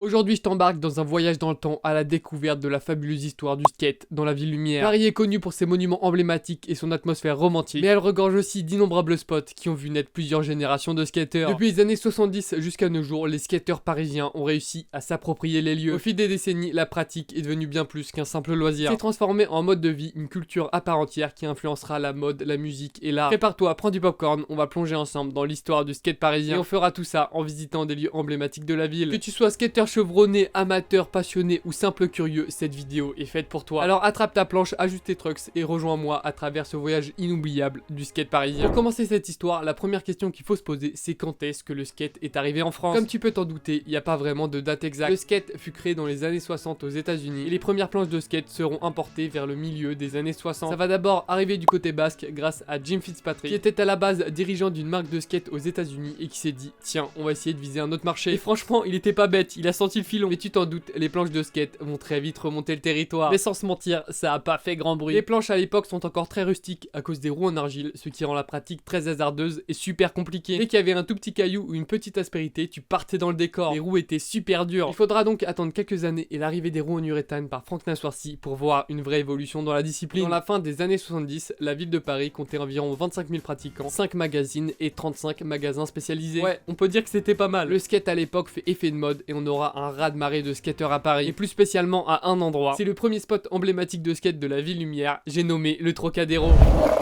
Aujourd'hui, je t'embarque dans un voyage dans le temps à la découverte de la fabuleuse histoire du skate dans la ville lumière. Paris est connu pour ses monuments emblématiques et son atmosphère romantique, mais elle regorge aussi d'innombrables spots qui ont vu naître plusieurs générations de skateurs. Depuis les années 70 jusqu'à nos jours, les skateurs parisiens ont réussi à s'approprier les lieux. Au fil des décennies, la pratique est devenue bien plus qu'un simple loisir. C'est transformé en mode de vie, une culture à part entière qui influencera la mode, la musique et l'art. Prépare-toi, prends du popcorn, on va plonger ensemble dans l'histoire du skate parisien et on fera tout ça en visitant des lieux emblématiques de la ville. Que tu sois skateur chevronné, amateur, passionné ou simple curieux, cette vidéo est faite pour toi. Alors attrape ta planche, ajuste tes trucks et rejoins-moi à travers ce voyage inoubliable du skate parisien. Pour commencer cette histoire, la première question qu'il faut se poser, c'est quand est-ce que le skate est arrivé en France. Comme tu peux t'en douter, il n'y a pas vraiment de date exacte. Le skate fut créé dans les années 60 aux États-Unis et les premières planches de skate seront importées vers le milieu des années 60. Ça va d'abord arriver du côté basque grâce à Jim Fitzpatrick, qui était à la base dirigeant d'une marque de skate aux États-Unis et qui s'est dit tiens, on va essayer de viser un autre marché. Et franchement, il était pas bête, il a senti le filon. Mais tu t'en doutes, les planches de skate vont très vite remonter le territoire. Mais sans se mentir, ça a pas fait grand bruit. Les planches à l'époque sont encore très rustiques à cause des roues en argile, ce qui rend la pratique très hasardeuse et super compliquée. Dès qu'il y avait un tout petit caillou ou une petite aspérité, tu partais dans le décor. Les roues étaient super dures. Il faudra donc attendre quelques années et l'arrivée des roues en uréthane par Frank Nassourcy pour voir une vraie évolution dans la discipline. Dans la fin des années 70, la ville de Paris comptait environ 25 000 pratiquants, 5 magazines et 35 magasins spécialisés. Ouais, on peut dire que c'était pas mal. Le skate à l'époque fait effet de mode et on aura un raz-de-marée de skateurs à Paris, et plus spécialement à un endroit. C'est le premier spot emblématique de skate de la ville lumière, j'ai nommé le Trocadéro.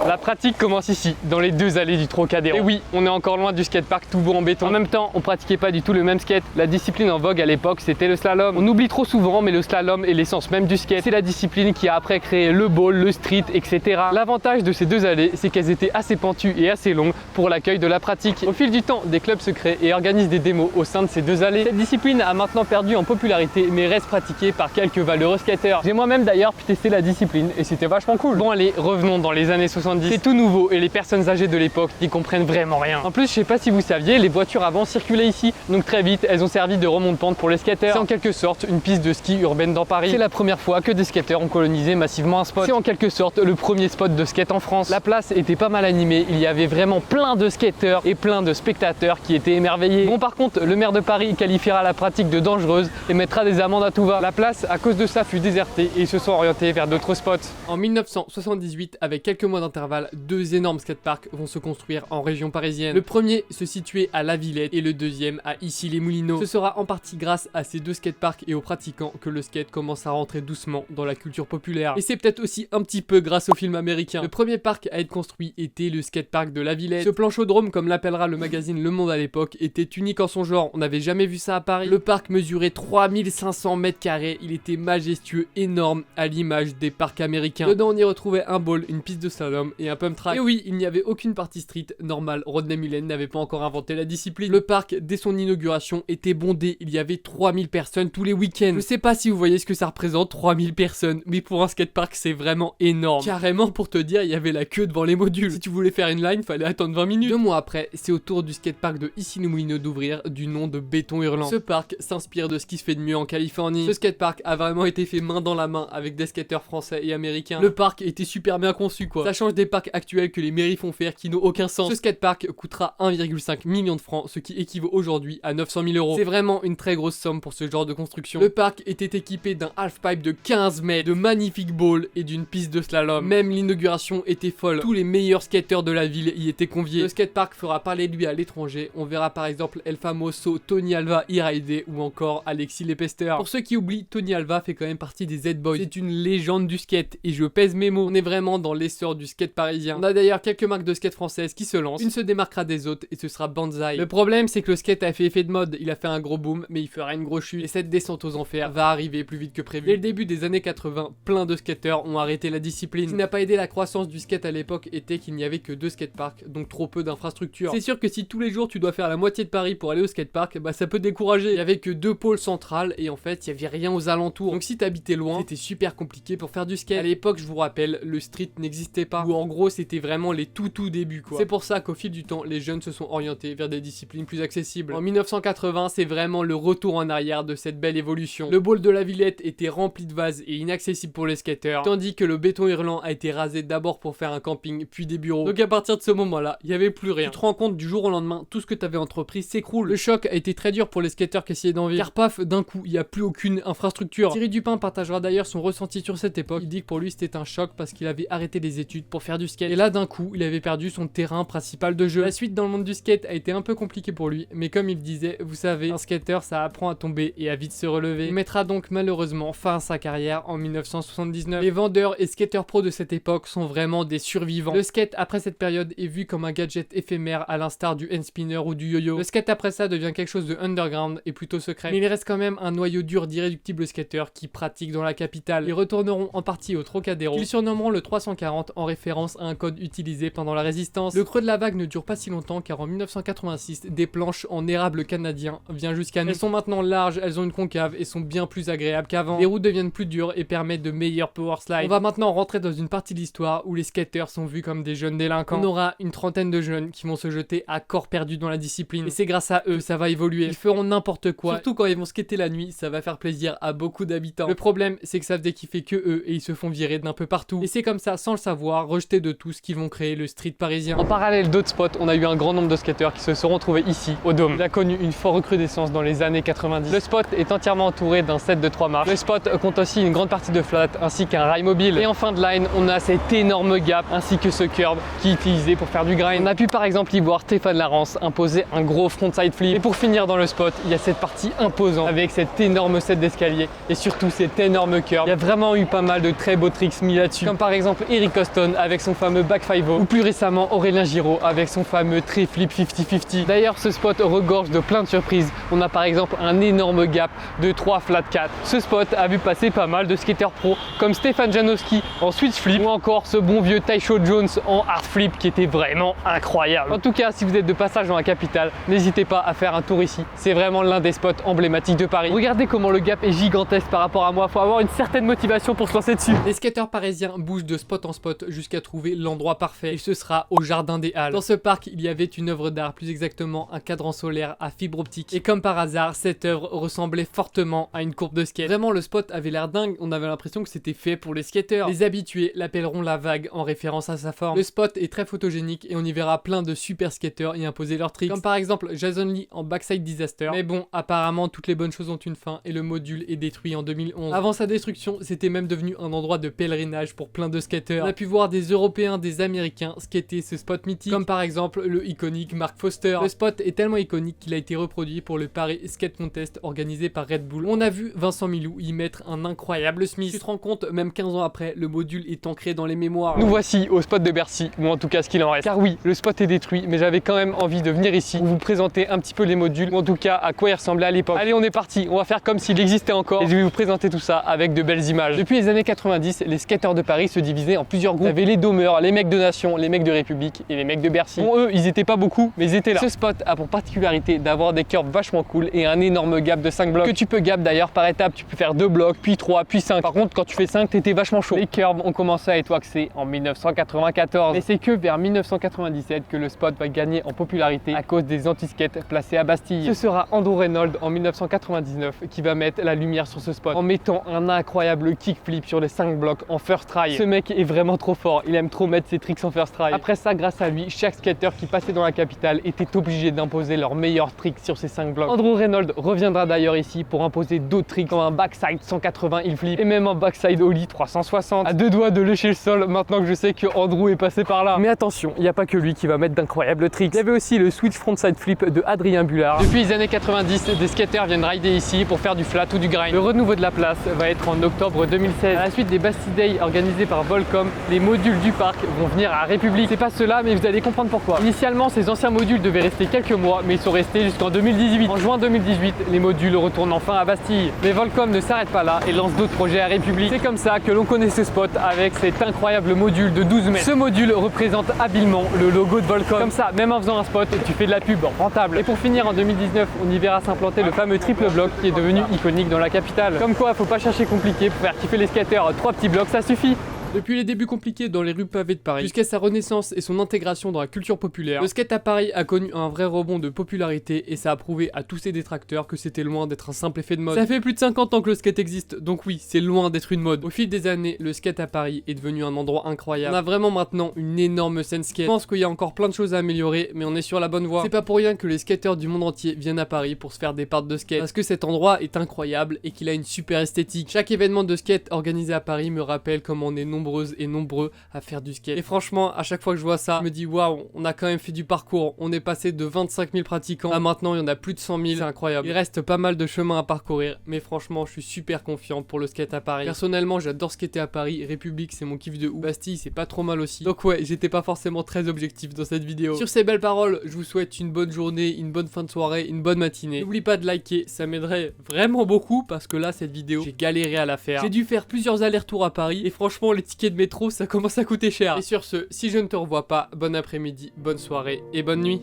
La pratique commence ici, dans les deux allées du Trocadéro. Et oui, on est encore loin du skatepark tout beau en béton. En même temps, on pratiquait pas du tout le même skate. La discipline en vogue à l'époque, c'était le slalom. On oublie trop souvent, mais le slalom est l'essence même du skate. C'est la discipline qui a après créé le bowl, le street, etc. L'avantage de ces deux allées, c'est qu'elles étaient assez pentues et assez longues pour l'accueil de la pratique. Au fil du temps, des clubs se créent et organisent des démos au sein de ces deux allées. Cette discipline a maintenant perdu en popularité, mais reste pratiquée par quelques valeureux skateurs. J'ai moi-même d'ailleurs pu tester la discipline et c'était vachement cool. Bon allez, revenons dans les années 70. C'est tout nouveau et les personnes âgées de l'époque n'y comprennent vraiment rien. En plus, je sais pas si vous saviez, les voitures avant circulaient ici, donc très vite, elles ont servi de remonte-pente pour les skateurs. C'est en quelque sorte une piste de ski urbaine dans Paris. C'est la première fois que des skateurs ont colonisé massivement un spot. C'est en quelque sorte le premier spot de skate en France. La place était pas mal animée, il y avait vraiment plein de skateurs et plein de spectateurs qui étaient émerveillés. Bon, par contre, le maire de Paris qualifiera la pratique de dangereuse et mettra des amendes à tout va. La place, à cause de ça, fut désertée et ils se sont orientés vers d'autres spots. En 1978, avec quelques mois d'intervalle, deux énormes skateparks vont se construire en région parisienne. Le premier se situait à La Villette et le deuxième à Issy-les-Moulineaux. Ce sera en partie grâce à ces deux skateparks et aux pratiquants que le skate commence à rentrer doucement dans la culture populaire. Et c'est peut-être aussi un petit peu grâce aux films américains. Le premier parc à être construit était le skatepark de La Villette. Ce planchodrome, comme l'appellera le magazine Le Monde à l'époque, était unique en son genre. On n'avait jamais vu ça à Paris. Le parc mesurait 3500 mètres carrés. Il était majestueux, énorme, à l'image des parcs américains. Dedans, on y retrouvait un bowl, une piste de slalom et un pump track. Et oui, il n'y avait aucune partie street normale. Rodney Mullen n'avait pas encore inventé la discipline. Le parc, dès son inauguration, était bondé. Il y avait 3000 personnes tous les week-ends. Je sais pas si vous voyez ce que ça représente, 3000 personnes, mais pour un skatepark, c'est vraiment énorme. Carrément, pour te dire, il y avait la queue devant les modules. Si tu voulais faire une line, fallait attendre 20 minutes. 2 mois après, c'est au tour du skatepark de Issy-les-Moulineaux d'ouvrir, du nom de Béton Hurlant. Ce parc s'inspire de ce qui se fait de mieux en Californie. Ce skatepark a vraiment été fait main dans la main avec des skateurs français et américains. Le parc était super bien conçu quoi. Ça change des parcs actuels que les mairies font faire qui n'ont aucun sens. Ce skatepark coûtera 1,5 million de francs, ce qui équivaut aujourd'hui à 900 000 euros. C'est vraiment une très grosse somme pour ce genre de construction. Le parc était équipé d'un halfpipe de 15 mètres, de magnifiques balls et d'une piste de slalom. Même l'inauguration était folle. Tous les meilleurs skateurs de la ville y étaient conviés. Le skatepark fera parler de lui à l'étranger. On verra par exemple El Famoso, Tony Alva, Iraide ou encore Alexis Lepester. Pour ceux qui oublient, Tony Alva fait quand même partie des Z-Boys. C'est une légende du skate et je pèse mes mots. On est vraiment dans l'essor du skate parisien. On a d'ailleurs quelques marques de skate françaises qui se lancent. Une se démarquera des autres et ce sera Banzai. Le problème c'est que le skate a fait effet de mode. Il a fait un gros boom mais il fera une grosse chute. Et cette descente aux enfers va arriver plus vite que prévu. Dès le début des années 80, plein de skateurs ont arrêté la discipline. Ce qui n'a pas aidé la croissance du skate à l'époque était qu'il n'y avait que 2 skateparks, donc trop peu d'infrastructures. C'est sûr que si tous les jours tu dois faire la moitié de Paris pour aller au skatepark, bah ça peut décourager. Il y avait que 2 pôles centrales et en fait il y avait rien aux alentours. Donc si t'habitais loin, c'était super compliqué pour faire du skate. À l'époque, je vous rappelle, le street n'existait pas. Ou en gros, c'était vraiment les tout débuts quoi. C'est pour ça qu'au fil du temps, les jeunes se sont orientés vers des disciplines plus accessibles. En 1980, c'est vraiment le retour en arrière de cette belle évolution. Le bowl de la Villette était rempli de vases et inaccessible pour les skateurs, tandis que le béton hurlant a été rasé d'abord pour faire un camping, puis des bureaux. Donc à partir de ce moment-là, il y avait plus rien. Tu te rends compte, du jour au lendemain, tout ce que t'avais entrepris s'écroule. Le choc a été très dur pour les skateurs qui essayaient d'en envie. Car paf, d'un coup, il n'y a plus aucune infrastructure. Thierry Dupin partagera d'ailleurs son ressenti sur cette époque. Il dit que pour lui c'était un choc parce qu'il avait arrêté les études pour faire du skate. Et là d'un coup, il avait perdu son terrain principal de jeu. La suite dans le monde du skate a été un peu compliquée pour lui, mais comme il disait, vous savez, un skater ça apprend à tomber et à vite se relever. Il mettra donc malheureusement fin à sa carrière en 1979. Les vendeurs et skateurs pro de cette époque sont vraiment des survivants. Le skate après cette période est vu comme un gadget éphémère à l'instar du hand spinner ou du yo-yo. Le skate après ça devient quelque chose de underground et plutôt secret. Mais il reste quand même un noyau dur d'irréductibles skateurs qui pratiquent dans la capitale. Ils retourneront en partie au Trocadéro. Ils surnommeront le 340 en référence à un code utilisé pendant la résistance. Le creux de la vague ne dure pas si longtemps car en 1986, des planches en érable canadien viennent jusqu'à nous. Elles sont maintenant larges, elles ont une concave et sont bien plus agréables qu'avant. Les routes deviennent plus dures et permettent de meilleurs power slides. On va maintenant rentrer dans une partie de l'histoire où les skateurs sont vus comme des jeunes délinquants. On aura une trentaine de jeunes qui vont se jeter à corps perdu dans la discipline. Et c'est grâce à eux que ça va évoluer. Ils feront n'importe quoi. Surtout quand ils vont skater la nuit, ça va faire plaisir à beaucoup d'habitants. Le problème, c'est que ça faisait kiffer que eux et ils se font virer d'un peu partout. Et c'est comme ça, sans le savoir, rejetés de tous, qu'ils vont créer le street parisien. En parallèle d'autres spots, on a eu un grand nombre de skateurs qui se seront trouvés ici, au Dôme. Il a connu une forte recrudescence dans les années 90. Le spot est entièrement entouré d'un set de 3 marches. Le spot compte aussi une grande partie de flat ainsi qu'un rail mobile. Et en fin de line, on a cet énorme gap ainsi que ce curb qui est utilisé pour faire du grind. On a pu par exemple y voir Stéphane Larence imposer un gros frontside flip. Et pour finir dans le spot, il y a cette partie imposante avec cet énorme set d'escalier et surtout cet énorme curb. Il y a vraiment eu pas mal de très beaux tricks mis là-dessus, comme par exemple Eric Coston avec son fameux back 5-0 ou plus récemment Aurélien Giraud avec son fameux tri flip 50-50. D'ailleurs, ce spot regorge de plein de surprises. On a par exemple un énorme gap de 3 flat 4. Ce spot a vu passer pas mal de skateurs pro comme Stéphane Janowski en switch flip ou encore ce bon vieux Tycho Jones en hard flip qui était vraiment incroyable. En tout cas, si vous êtes de passage dans la capitale, n'hésitez pas à faire un tour ici. C'est vraiment l'un des spots emblématiques de Paris. Regardez comment le gap est gigantesque par rapport à moi. Faut avoir une certaine motivation pour se lancer dessus. Les skateurs parisiens bougent de spot en spot jusqu'à trouver l'endroit parfait. Et ce sera au Jardin des Halles. Dans ce parc, il y avait une œuvre d'art, plus exactement un cadran solaire à fibre optique. Et comme par hasard, cette œuvre ressemblait fortement à une courbe de skate. Vraiment, le spot avait l'air dingue. On avait l'impression que c'était fait pour les skateurs. Les habitués l'appelleront la vague en référence à sa forme. Le spot est très photogénique et on y verra plein de super skateurs y imposer leurs tricks. Comme par exemple Jason Lee en Backside Disaster. Mais bon, apparemment toutes les bonnes choses ont une fin et le module est détruit en 2011. Avant sa destruction, c'était même devenu un endroit de pèlerinage pour plein de skateurs. On a pu voir des Européens, des Américains skater ce spot mythique, comme par exemple le iconique Mark Foster. Le spot est tellement iconique qu'il a été reproduit pour le Paris Skate Contest organisé par Red Bull. On a vu Vincent Milou y mettre un incroyable Smith. Tu te rends compte, même 15 ans après, le module est ancré dans les mémoires. Nous voici au spot de Bercy, ou en tout cas ce qu'il en reste. Car oui, le spot est détruit, mais j'avais quand même envie de venir ici pour vous présenter un petit peu les modules, ou en tout cas à quoi ils ressemblaient à l'époque. Allez, on est parti, on va faire comme s'il existait encore et je vais vous présenter tout ça avec de belles images. Depuis les années 90, les skateurs de Paris se divisaient en plusieurs groupes. Il y avait les Dômeurs, les mecs de Nation, les mecs de République et les mecs de Bercy. Bon, eux, ils étaient pas beaucoup, mais ils étaient là. Ce spot a pour particularité d'avoir des curves vachement cool et un énorme gap de 5 blocs que tu peux gap d'ailleurs par étape. Tu peux faire 2 blocs, puis 3, puis 5. Par contre, quand tu fais 5, t'étais vachement chaud. Les curves ont commencé à être waxés en 1994. Mais c'est que vers 1997 que le spot va gagner en popularité à cause des anti-skates placés à Bastille. Ce sera Andrew Reynolds en 1999 qui va mettre la lumière sur ce spot en mettant un incroyable kickflip sur les 5 blocs en first try. Ce mec est vraiment trop fort, il aime trop mettre ses tricks en first try. Après ça, grâce à lui, chaque skater qui passait dans la capitale était obligé d'imposer leurs meilleurs tricks sur ces 5 blocs. Andrew Reynolds reviendra d'ailleurs ici pour imposer d'autres tricks comme un backside 180 heel flip et même un backside ollie 360. À deux doigts de lécher le sol maintenant que je sais que Andrew est passé par là. Mais attention, il n'y a pas que lui qui va mettre d'incroyables tricks. Il y avait aussi le switch frontside flip de Adrien Bullard. Depuis les années 90, des skaters viennent rider ici pour faire du flat ou du grind. Le renouveau de la place va être en octobre 2016. À la suite des Bastille Day organisés par Volcom, les modules du parc vont venir à République. C'est pas cela, mais vous allez comprendre pourquoi. Initialement, ces anciens modules devaient rester quelques mois, mais ils sont restés jusqu'en 2018. En juin 2018, les modules retournent enfin à Bastille. Mais Volcom ne s'arrête pas là et lance d'autres projets à République. C'est comme ça que l'on connaît ce spot avec cet incroyable module de 12 mètres. Ce module représente habilement le logo de Volcom. Comme ça, même en faisant un spot, tu fais de la pub rentable. Et pour finir, en 2019, on y verra s'implanter le fameux triple bloc qui est devenu iconique dans la capitale. Comme quoi, faut pas chercher compliqué pour faire kiffer les skateurs. 3 petits blocs, ça suffit. Depuis les débuts compliqués dans les rues pavées de Paris, jusqu'à sa renaissance et son intégration dans la culture populaire, le skate à Paris a connu un vrai rebond de popularité et ça a prouvé à tous ses détracteurs que c'était loin d'être un simple effet de mode. Ça fait plus de 50 ans que le skate existe, donc oui, c'est loin d'être une mode. Au fil des années, le skate à Paris est devenu un endroit incroyable. On a vraiment maintenant une énorme scène skate. Je pense qu'il y a encore plein de choses à améliorer, mais on est sur la bonne voie. C'est pas pour rien que les skateurs du monde entier viennent à Paris pour se faire des parts de skate, parce que cet endroit est incroyable et qu'il a une super esthétique. Chaque événement de skate organisé à Paris me rappelle comment on est nombreuses et nombreux à faire du skate. Et franchement, à chaque fois que je vois ça, je me dis waouh, on a quand même fait du parcours. On est passé de 25 000 pratiquants à maintenant il y en a plus de 100 000. C'est incroyable. Il reste pas mal de chemin à parcourir, mais franchement, je suis super confiant pour le skate à Paris. Personnellement, j'adore skater à Paris. République, c'est mon kiff de ouf. Bastille, c'est pas trop mal aussi. Donc ouais, j'étais pas forcément très objectif dans cette vidéo. Sur ces belles paroles, je vous souhaite une bonne journée, une bonne fin de soirée, une bonne matinée. N'oublie pas de liker, ça m'aiderait vraiment beaucoup parce que là, cette vidéo, j'ai galéré à la faire. J'ai dû faire plusieurs allers-retours à Paris et franchement, les tickets de métro, ça commence à coûter cher. Et sur ce, si je ne te revois pas, bon après-midi, bonne soirée et bonne nuit.